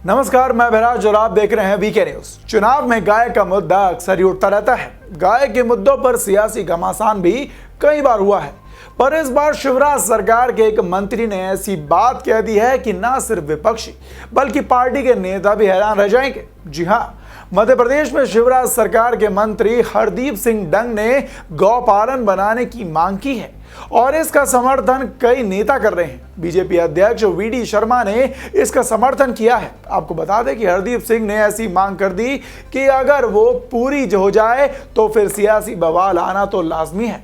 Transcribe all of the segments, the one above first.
नमस्कार, मैं भराज और आप देख रहे हैं वीके न्यूज। चुनाव में गाय का मुद्दा अक्सर ही उठता रहता है। गाय के मुद्दों पर सियासी घमासान भी कई बार हुआ है, पर इस बार शिवराज सरकार के एक मंत्री ने ऐसी बात कह दी है कि ना सिर्फ विपक्षी बल्कि पार्टी के नेता भी हैरान रह जाएंगे। जी हाँ, मध्य प्रदेश में शिवराज सरकार के मंत्री हरदीप सिंह डंग ने गौपालन बनाने की मांग की है और इसका समर्थन कई नेता कर रहे हैं। बीजेपी अध्यक्ष वीडी शर्मा ने इसका समर्थन किया है। आपको बता दें कि हरदीप सिंह ने ऐसी मांग कर दी कि अगर वो पूरी हो जाए तो फिर सियासी बवाल आना तो लाजमी है।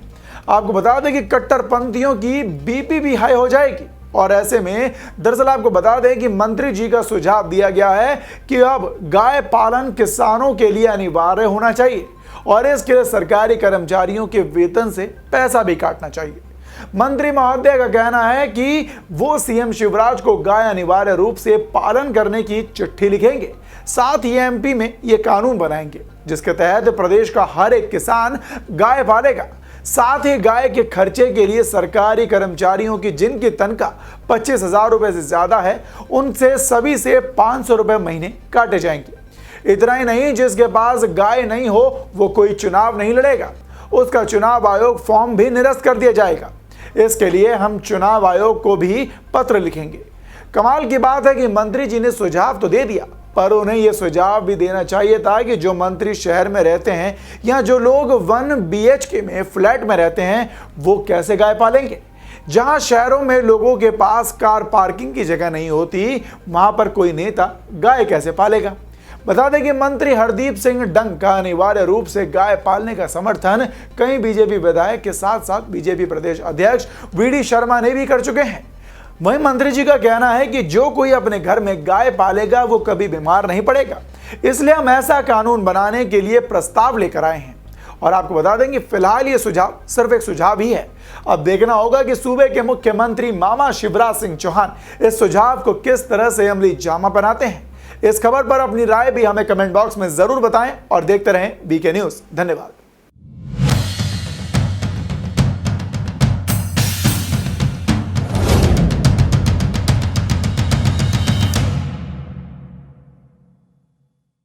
आपको बता दें कि कट्टरपंथियों की बीपी भी हाई हो जाएगी और ऐसे में दरअसल आपको बता दें कि मंत्री जी का सुझाव दिया गया है कि अब गाय पालन किसानों के लिए अनिवार्य होना चाहिए और इसके लिए सरकारी कर्मचारियों के वेतन से पैसा भी काटना चाहिए। मंत्री महोदय का कहना है कि वो सीएम शिवराज को गाय अनिवार्य रूप से पालन करने की चिट्ठी लिखेंगे, साथ ही एमपी में ये कानून बनाएंगे जिसके तहत प्रदेश का हर एक किसान गाय पालेगा। साथ ही गाय के खर्चे के लिए सरकारी कर्मचारियों की जिनकी तनख्वाह 25,000 रुपए से ज्यादा है, उनसे सभी से 500 रुपए महीने काटे जाएंगे। इतना ही नहीं, जिसके पास गाय नहीं हो वो कोई चुनाव नहीं लड़ेगा, उसका चुनाव आयोग फॉर्म भी निरस्त कर दिया जाएगा। इसके लिए हम चुनाव आयोग को भी पत्र लिखेंगे। कमाल की बात है कि मंत्री जी ने सुझाव तो दे दिया, पर उन्हें यह सुझाव भी देना चाहिए था कि जो मंत्री शहर में रहते हैं या जो लोग 1 BHK में फ्लैट में रहते हैं वो कैसे गाय पालेंगे। जहां शहरों में लोगों के पास कार पार्किंग की जगह नहीं होती, वहां पर कोई नेता गाय कैसे पालेगा। बता दें कि मंत्री हरदीप सिंह डंग का अनिवार्य रूप से गाय पालने का समर्थन कई बीजेपी विधायक के साथ साथ बीजेपी प्रदेश अध्यक्ष वीडी शर्मा ने भी कर चुके हैं। वहीं मंत्री जी का कहना है कि जो कोई अपने घर में गाय पालेगा वो कभी बीमार नहीं पड़ेगा, इसलिए हम ऐसा कानून बनाने के लिए प्रस्ताव लेकर आए हैं। और आपको बता दें कि फिलहाल ये सुझाव सिर्फ एक सुझाव ही है। अब देखना होगा कि सूबे के मुख्यमंत्री मामा शिवराज सिंह चौहान इस सुझाव को किस तरह से अमली जामा बनाते हैं। इस खबर पर अपनी राय भी हमें कमेंट बॉक्स में जरूर बताएं और देखते रहें वीके न्यूज। धन्यवाद।